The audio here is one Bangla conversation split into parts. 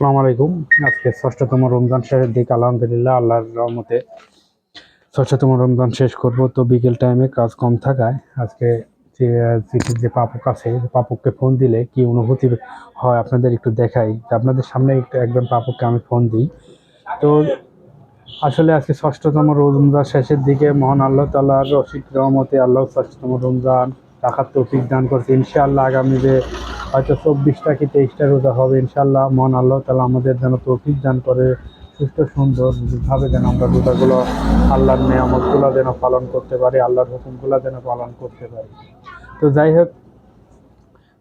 আসসালামু আলাইকুম। আজকে ষষ্ঠতম রমজান শেষের দিকে আলহামদুলিল্লাহ আল্লাহর রহমতে ষষ্ঠতম রমজান শেষ করব। তো বিকেল টাইমে কাজ কম থাকায় আজকে যে পাপক আছে, পাপককে ফোন দিলে কি অনুভূতি হয় আপনাদের একটু দেখাই। আপনাদের সামনে একজন পাপককে আমি ফোন দিই। তো আসলে আজকে ষষ্ঠতম রমজান শেষের দিকে মহান আল্লাহ তাআলার অসীম রহমতে আল্লাহ ষষ্ঠতম রমজান রাখার তৌফিক দান করছে। ইনশাআল্লাহ আগামী যে হয়তো 24টা কি 23টা রোজা হবে, ইনশাআল্লাহ মহান আল্লাহ তাআলা আমাদের যেন তৌফিক দান করে সুস্থ সুন্দরভাবে যেন আমরা রোজাগুলো আল্লাহর নেয়ামতগুলো যেন পালন করতে পারি, আল্লাহর হুকুমগুলো যেন পালন করতে পারি। তো যাই হোক,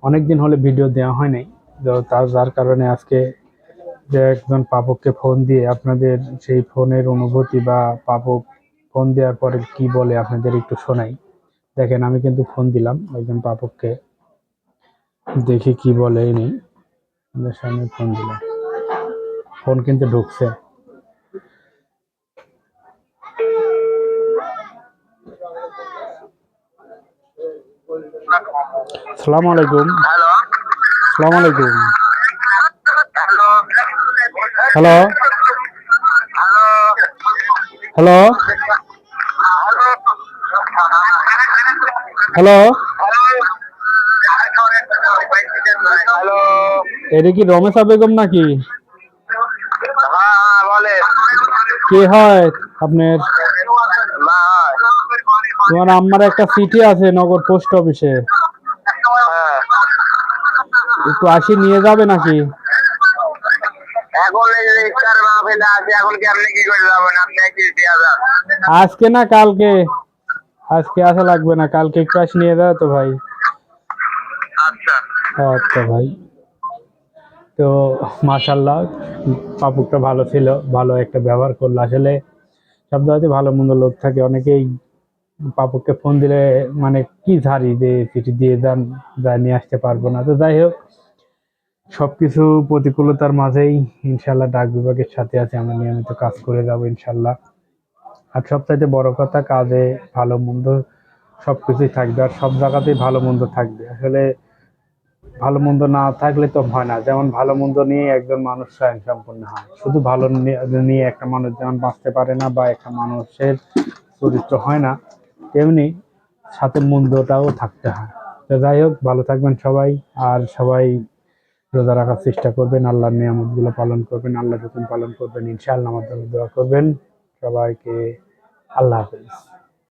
অনেকদিন হলে ভিডিও দেওয়া হয় নাই। তো যার কারণে আজকে যে একজন পাপককে ফোন দিয়ে আপনাদের সেই ফোনের অনুভূতি বা পাপক ফোন দেওয়ার পরে কি বলে আপনাদের একটু শোনাই। দেখেন, আমি কিন্তু ফোন দিলাম একজন পাপককে, দেখি কি বলে ইনি। আপনাদের সামনে ফোন দিলাম, ফোন কিন্তু ঢুকছে। আসসালামু আলাইকুম। হ্যালো আসসালামু আলাইকুম। Hello hello hello hello hello, hello. এটা কি রমেশা বেগম নাকি? হ্যাঁ বলে। কে হয় আপনার? মা হয়। তোমার আম্মার একটা চিঠি আছে নগর পোস্ট অফিসে, হ্যাঁ। একটু আসি নিয়ে যাবে নাকি? এখন এই যে ইফতার মাহফিলে আছে, এখন কি আপনি কি করে যাবেন? আপনি কি দিয়া যান? আজকে না কালকে? আজকে আসা লাগবে না, কালকে একটু আসি নিয়ে যাবে তো ভাই? আচ্ছা আচ্ছা ভাই। তো মাশাল্লাহ, পাপুকটা ভালো ছিল, ভালো একটা ব্যবহার করলো। আসলে সব জায়গাতে ভালো মন্দ লোক থাকে, অনেকেই পাপুককে ফোন দিলে মানে কি ঝাড়ি যে চিঠি দিয়ে যান, যা নিয়ে আসতে পারবো না। তো যাই হোক, সবকিছু প্রতিকূলতার মাঝেই ইনশাল্লাহ ডাক বিভাগের সাথে আছে, আমরা নিয়মিত কাজ করে যাবো ইনশাল্লাহ। আর সবচাইতে বড় কথা, কাজে ভালো মন্দ সবকিছুই থাকবে, আর সব জায়গাতেই ভালো মন্দ থাকবে। আসলে ভালো মন্দ না থাকলে তো হয় না। যেমন ভালো মন্দ নিয়ে একজন মানুষ স্বয়ং সম্পূর্ণ হয়, শুধু ভালো নিয়ে একটা মানুষ যেমন বাঁচতে পারে না বা একটা মানুষের চরিত্র হয় না, তেমনি সাথে মন্দটাও থাকতে হয়। তো যাই হোক, ভালো থাকবেন সবাই। আর সবাই রোজা রাখার চেষ্টা করবেন, আল্লাহর নিয়ামতগুলো পালন করবেন, আল্লাহর হুকুম পালন করবেন। ইনশাআল্লাহ আমার জন্য দোয়া করবেন। সবাইকে আল্লাহ হাফেজ।